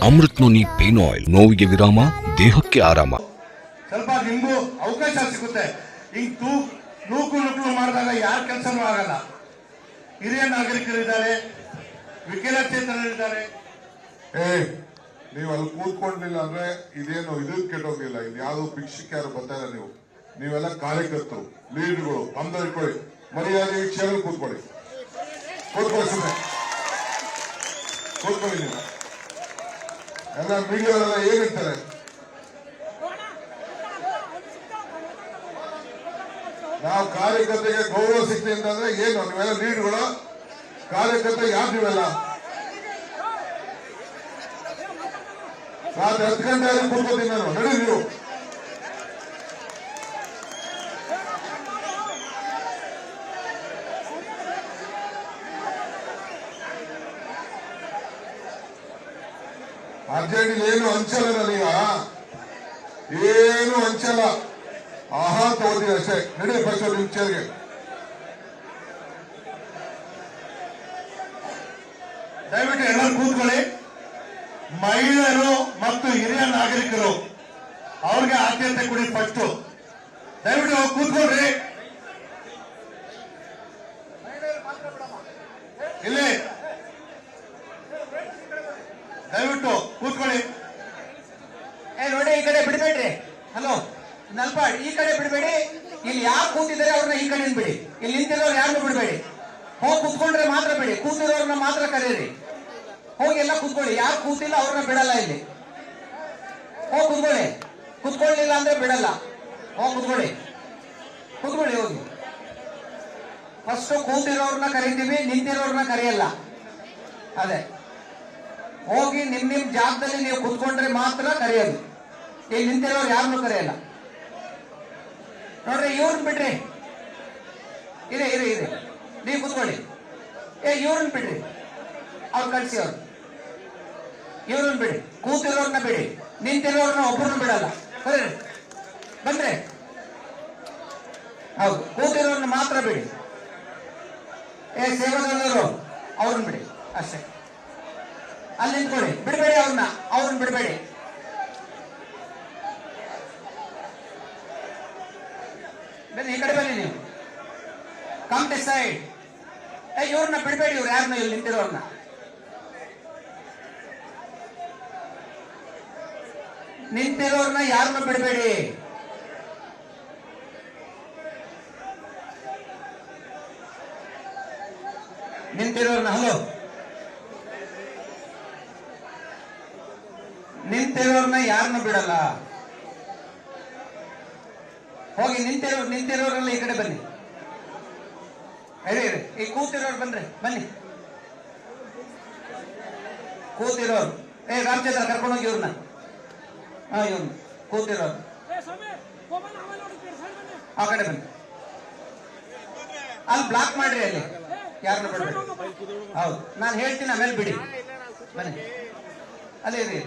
Amrit noni pain oil, ನೋವಿಗೆ ವಿರಾಮ, ದೇಹಕ್ಕೆ ಆರಾಮ. ಸ್ವಲ್ಪ ನಿಮ್ಗೂ ಅವಕಾಶ ಸಿಗುತ್ತೆ. ಹಿಂಗ್ ನೂಕು ಮಾಡಿದಾಗ ಯಾರ ಕೆಲಸನೂ ಆಗಲ್ಲ. ಹಿರಿಯ ನಾಗರಿಕರಿದ್ದಾರೆ, ವಿಕಲಚೇತನರಿದ್ದಾರೆ. ನೀವು ಅಲ್ಲಿ ಕೂತ್ಕೊಂಡಿಲ್ಲ ಅಂದ್ರೆ ಇದೇನು ಇದು ಕೆಟ್ಟೋಗಿಲ್ಲ. ಇದು ಯಾವ್ದು ಭಿಕ್ಷಕ್ಕೆ ಯಾರು ಬರ್ತಾ ಇಲ್ಲ. ನೀವೆಲ್ಲ ಕಾರ್ಯಕರ್ತರು, ಲೀಡರ್ಗಳು, ಅಂದರಿಕೊಳ್ಳಿ, ಮರ್ಯಾದೆ ಚೇರಲ್ಲಿ ಕೂತ್ಕೊಳ್ಳಿ ಸುಮ್ಮನೆ ಕೂತ್ಕೊಳ್ಳಿ. ನೀವು ಎಲ್ಲ ಮೀಡಿಯಾದೆಲ್ಲ ಏನಿರ್ತಾರೆ, ನಾವು ಕಾರ್ಯಕರ್ತರಿಗೆ ಗೌರವ ಸಿಗ್ತೀವಿ ಅಂತಂದ್ರೆ ಏನು? ನೀವೆಲ್ಲ ಲೀಡ್ಗಳು, ಕಾರ್ಯಕರ್ತ ಯಾರು ನೀವೆಲ್ಲ? ರಾತ್ರಿ 10 ಗಂಟೆ ಕೂತ್ಕೋತೀನಿ ನಾನು. ನಡಿ ನೀವು. ಅರ್ಜೆಂಟ್ ಏನು ಹಂಚಲ್ಲ, ನೀವ ಏನು ಹಂಚಲ್ಲ. ಆಹಾರ ತಗೋತೀವಿ ಅಷ್ಟೇ. ನಡಿ ಫಸ್ಟ್ ನಿಮ್ ಚೇರ್ಗೆ. ದಯವಿಟ್ಟು ಎಲ್ಲರೂ ಕೂತ್ಕೊಳ್ಳಿ. ಮಹಿಳೆಯರು ಮತ್ತು ಹಿರಿಯ ನಾಗರಿಕರು ಅವ್ರಿಗೆ ಆದ್ಯತೆ ಕೊಡಿ. ಫಸ್ಟ್ ದಯವಿಟ್ಟು ಕೂತ್ಕೊಳ್ರಿ. ಇಲ್ಲಿ ದಯವಿಟ್ಟು ಕೂತ್ಕೊಳ್ಳಿ. ನೋಡಿ, ಈ ಕಡೆ ಬಿಡಬೇಡ್ರಿ. ಹಲೋ ನಲ್ಪಾಡ್, ಈ ಕಡೆ ಬಿಡಬೇಡಿ. ಇಲ್ಲಿ ಯಾರು ಕೂತಿದ್ದಾರೆ ಅವ್ರನ್ನ ಈ ಕಡೆ ಬಿಡಿ. ಇಲ್ಲಿ ನಿಂತಿರೋರು ಯಾರನ್ನು ಬಿಡಬೇಡಿ. ಹೋಗಿ ಕೂತ್ಕೊಂಡ್ರೆ ಮಾತ್ರ ಬಿಡಿ. ಕೂತಿರೋರ್ನ ಮಾತ್ರ ಕರೀರಿ. ಹೋಗಿ ಎಲ್ಲ ಕೂತ್ಕೊಳ್ಳಿ. ಯಾರು ಕೂತಿಲ್ಲ ಅವ್ರನ್ನ ಬಿಡಲ್ಲ. ಇಲ್ಲಿ ಹೋಗಿ ಕೂತ್ಕೊಳ್ಳಿ. ಕೂತ್ಕೊಳ್ಳಿಲ್ಲ ಅಂದ್ರೆ ಬಿಡಲ್ಲ. ಹೋಗಿ ಕೂತ್ಕೊಳ್ಳಿ. ಹೋಗಿ. ಫಸ್ಟ್ ಕೂತಿರೋರ್ನ ಕರಿತೀವಿ, ನಿಂತಿರೋರ್ನ ಕರೆಯಲ್ಲ. ಅದೇ ಹೋಗಿ ನಿಮ್ ಜಾಗದಲ್ಲಿ ನೀವು ಕೂತ್ಕೊಂಡ್ರೆ ಮಾತ್ರ ಕರೆಯೋದು. ಇಲ್ಲಿ ನಿಂತಿರೋರು ಯಾರನ್ನು ಕರೆಯಲ್ಲ. ನೋಡ್ರಿ, ಇವ್ರನ್ನ ಬಿಡ್ರಿ. ಇದೆ ನೀವು ಕೂತ್ಕೊಳ್ಳಿ. ಇವ್ರನ್ನ ಬಿಡ್ರಿ. ಅವ್ರು ಕಳಿಸಿ. ಅವ್ರು ಇವ್ರನ್ನ ಬಿಡಿ. ಕೂತಿರೋರ್ನ ಬಿಡಿ. ನಿಂತಿರೋರ್ನ ಒಬ್ಬರನ್ನ ಬಿಡಲ್ಲ. ಕರೀರಿ. ಬಂದ್ರೆ ಹೌದು, ಕೂತಿರೋರ್ನ ಮಾತ್ರ ಬಿಡಿ. ಸೇವಾದವರು ಅವ್ರನ್ನ ಬಿಡಿ ಅಷ್ಟೇ. ಅಲ್ಲಿ ನಿಂತ್ಕೊಳ್ಳಿ. ಬಿಡಬೇಡಿ ಅವ್ರನ್ನ ಬಿಡಬೇಡಿ. ಬನ್ನಿ, ಈ ಕಡೆ ಬನ್ನಿ. ನೀವು ಕಮ್ ಟು ಸೈಡ್. ಇವ್ರನ್ನ ಬಿಡಬೇಡಿ. ಇವ್ರು ಯಾರನ್ನ ಇಲ್ಲಿ ನಿಂತಿರೋರ್ನ ಯಾರನ್ನ ಬಿಡಬೇಡಿ. ನಿಂತಿರೋರ್ನ ಹಲೋ ನಿಂತಿರೋರ್ನ ಯಾರನ್ನು ಬಿಡಲ್ಲ. ಹೋಗಿ ನಿಂತಿರೋರೆಲ್ಲ ಈ ಕಡೆ ಬನ್ನಿ. ಈ ಕೂತಿರೋರು ಬನ್ರಿ. ಬನ್ನಿ ಕೂತಿರೋರು. ರಾಮಚಂದ್ರ ಕರ್ಕೊಂಡೋಗಿ ಇವ್ರನ್ನ. ಇವ್ರನ್ನ ಕೂತಿರೋರು ಆ ಕಡೆ ಬನ್ನಿ. ಅಲ್ಲಿ ಬ್ಲಾಕ್ ಮಾಡ್ರಿ. ಅಲ್ಲಿ ಯಾರನ್ನ ಬಿಡ್ಬೇಡಿ. ಹೌದು, ನಾನು ಹೇಳ್ತೀನಿ, ಆಮೇಲೆ ಬಿಡಿ. ಬನ್ನಿ. ಅದೇ ಇರಿ.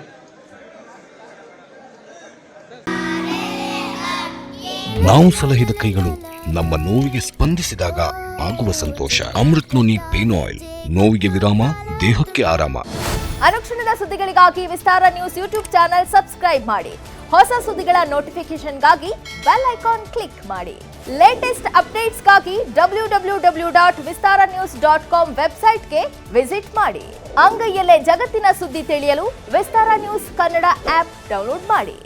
ನಾವು ಸಲಹಿದ ಕೈಗಳು ನಮ್ಮ ನೋವಿಗೆ ಸ್ಪಂದಿಸಿದಾಗ ಆಗುವ ಸಂತೋಷ. ಅಮೃತ್ ನೋನಿ ಪೇನ್ ಆಯಿಲ್, ನೋವಿಗೆ ವಿರಾಮ, ದೇಹಕ್ಕೆ ಆರಾಮ. ಅನುಕ್ಷಣದ ಸುದ್ದಿಗಳಿಗಾಗಿ ವಿಸ್ತಾರ ನ್ಯೂಸ್ ಯೂಟ್ಯೂಬ್ ಚಾನೆಲ್ ಸಬ್ಸ್ಕ್ರೈಬ್ ಮಾಡಿ. ಹೊಸ ಸುದ್ದಿಗಳ ನೋಟಿಫಿಕೇಶನ್ಗಾಗಿ ಬೆಲ್ ಐಕಾನ್ ಕ್ಲಿಕ್ ಮಾಡಿ. ಲೇಟೆಸ್ಟ್ ಅಪ್ಡೇಟ್ಸ್ಗಾಗಿ www.vistaranews.com ವೆಬ್ಸೈಟ್ಗೆ ವಿಸಿಟ್ ಮಾಡಿ. ಅಂಗೈಯಲ್ಲೇ ಜಗತ್ತಿನ ಸುದ್ದಿ ತಿಳಿಯಲು ವಿಸ್ತಾರ ನ್ಯೂಸ್ ಕನ್ನಡ ಆಪ್ ಡೌನ್ಲೋಡ್ ಮಾಡಿ.